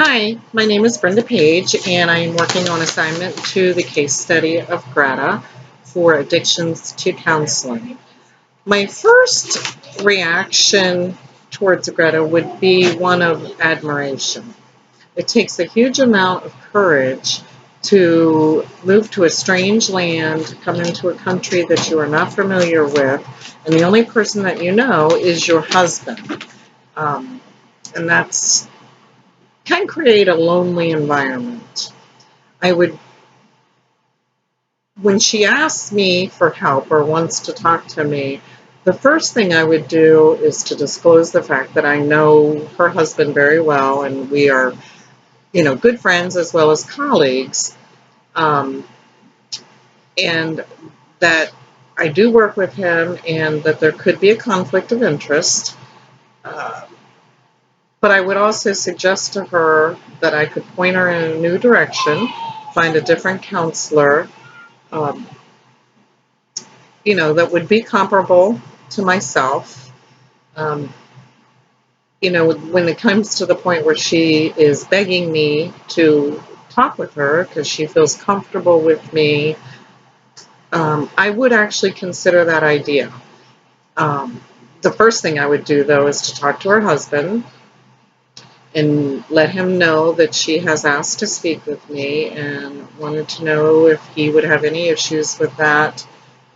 Hi, my name is Brenda Page, and I am working on assignment to the case study of Greta for addictions to counseling. My first reaction towards Greta would be one of admiration. It takes a huge amount of courage to move to a strange land, come into a country that you are not familiar with, and the only person that you know is your husband. And that's can create a lonely environment. I would, when she asks me for help or wants to talk to me, the first thing I would do is to disclose the fact that I know her husband very well and we are, good friends as well as colleagues, um, and that I do work with him and that there could be a conflict of interest. Uh, But I would also suggest to her that I could point her in a new direction, find a different counselor, um, that would be comparable to myself. Um, when it comes to the point where she is begging me to talk with her because she feels comfortable with me, I would actually consider that idea. The first thing I would do, though, is to talk to her husband and let him know that she has asked to speak with me and wanted to know if he would have any issues with that,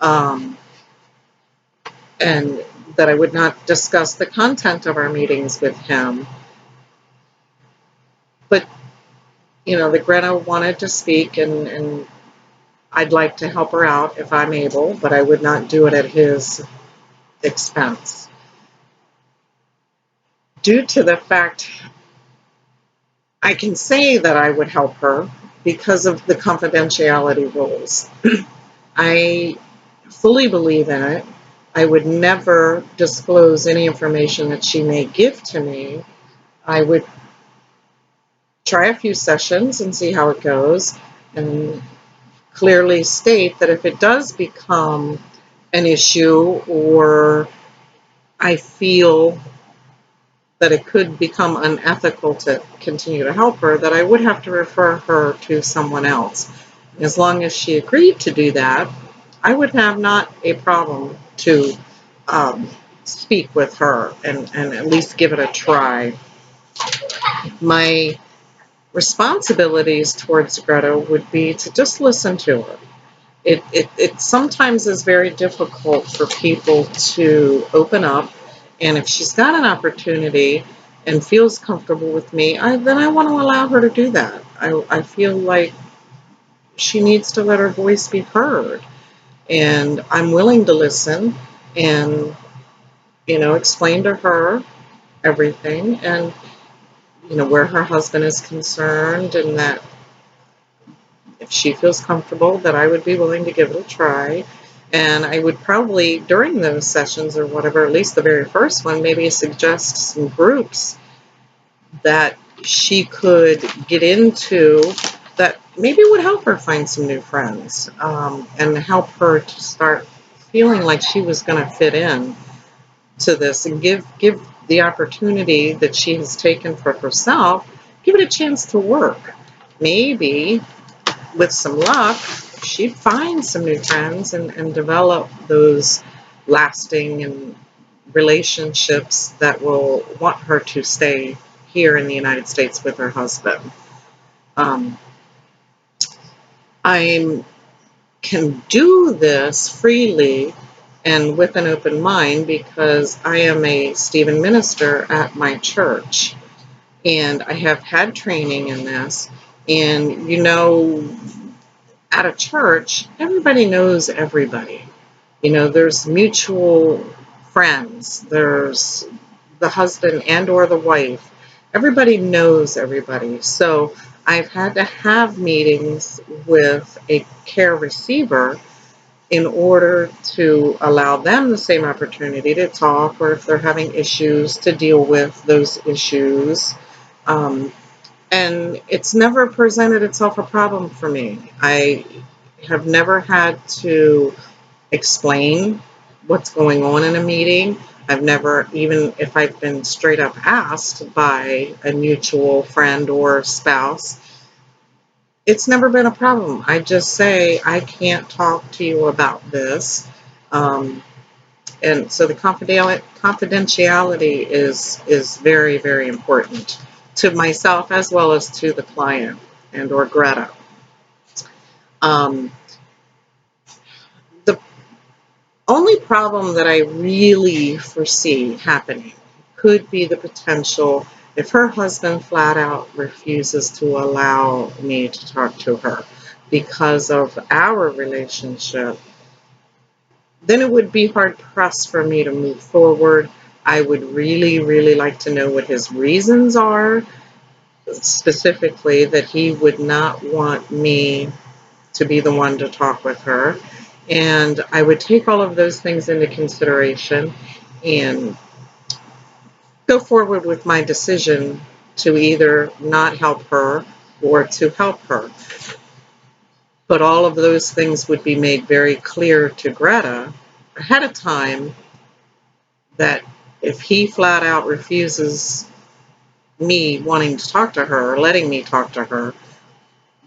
um, and that I would not discuss the content of our meetings with him. But, that Greta wanted to speak, and I'd like to help her out if I'm able, but I would not do it at his expense. Due to the fact I can say that I would help her because of the confidentiality rules. I fully believe in it. I would never disclose any information that she may give to me. I would try a few sessions and see how it goes, and clearly state that if it does become an issue or I feel that it could become unethical to continue to help her, that I would have to refer her to someone else. As long as she agreed to do that, I would have not a problem to speak with her and at least give it a try. My responsibilities towards Greta would be to just listen to her. It sometimes is very difficult for people to open up, and if she's got an opportunity and feels comfortable with me, then I want to allow her to do that. I feel like she needs to let her voice be heard, and I'm willing to listen and explain to her everything, and where her husband is concerned, and that if she feels comfortable, that I would be willing to give it a try. And I would probably, during those sessions or whatever, at least the very first one, maybe suggest some groups that she could get into that maybe would help her find some new friends, and help her to start feeling like she was going to fit in to this, and give the opportunity that she has taken for herself, give it a chance to work. Maybe with some luck, she'd find some new friends and develop those lasting and relationships that will want her to stay here in the United States with her husband. Um, I can do this freely and with an open mind because I am a Stephen minister at my church, and I have had training in this. And at a church, everybody knows everybody. There's mutual friends. There's the husband and or the wife. Everybody knows everybody. So I've had to have meetings with a care receiver in order to allow them the same opportunity to talk, or if they're having issues, to deal with those issues. And it's never presented itself a problem for me. I have never had to explain what's going on in a meeting. I've never, even if I've been straight up asked by a mutual friend or spouse, it's never been a problem. I just say, I can't talk to you about this. Um, and so the confidentiality is very, very important to myself as well as to the client and or Greta. Um, the only problem that I really foresee happening could be the potential if her husband flat out refuses to allow me to talk to her because of our relationship. Then it would be hard pressed for me to move forward. I would really, really like to know what his reasons are, specifically that he would not want me to be the one to talk with her. And I would take all of those things into consideration and go forward with my decision to either not help her or to help her. But all of those things would be made very clear to Greta ahead of time, that if he flat out refuses me wanting to talk to her or letting me talk to her,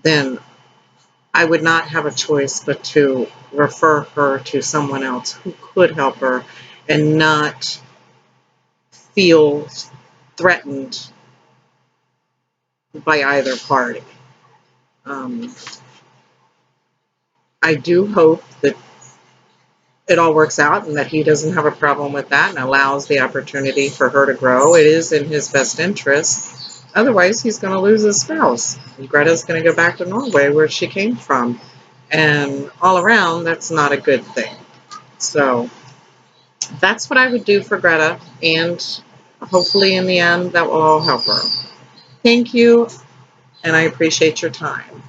then I would not have a choice but to refer her to someone else who could help her and not feel threatened by either party. Um, I do hope that it all works out and that he doesn't have a problem with that and allows the opportunity for her to grow. It is in his best interest. Otherwise, he's going to lose his spouse. And Greta's going to go back to Norway, where she came from. And all around, that's not a good thing. So that's what I would do for Greta. And hopefully, in the end, that will all help her. Thank you, and I appreciate your time.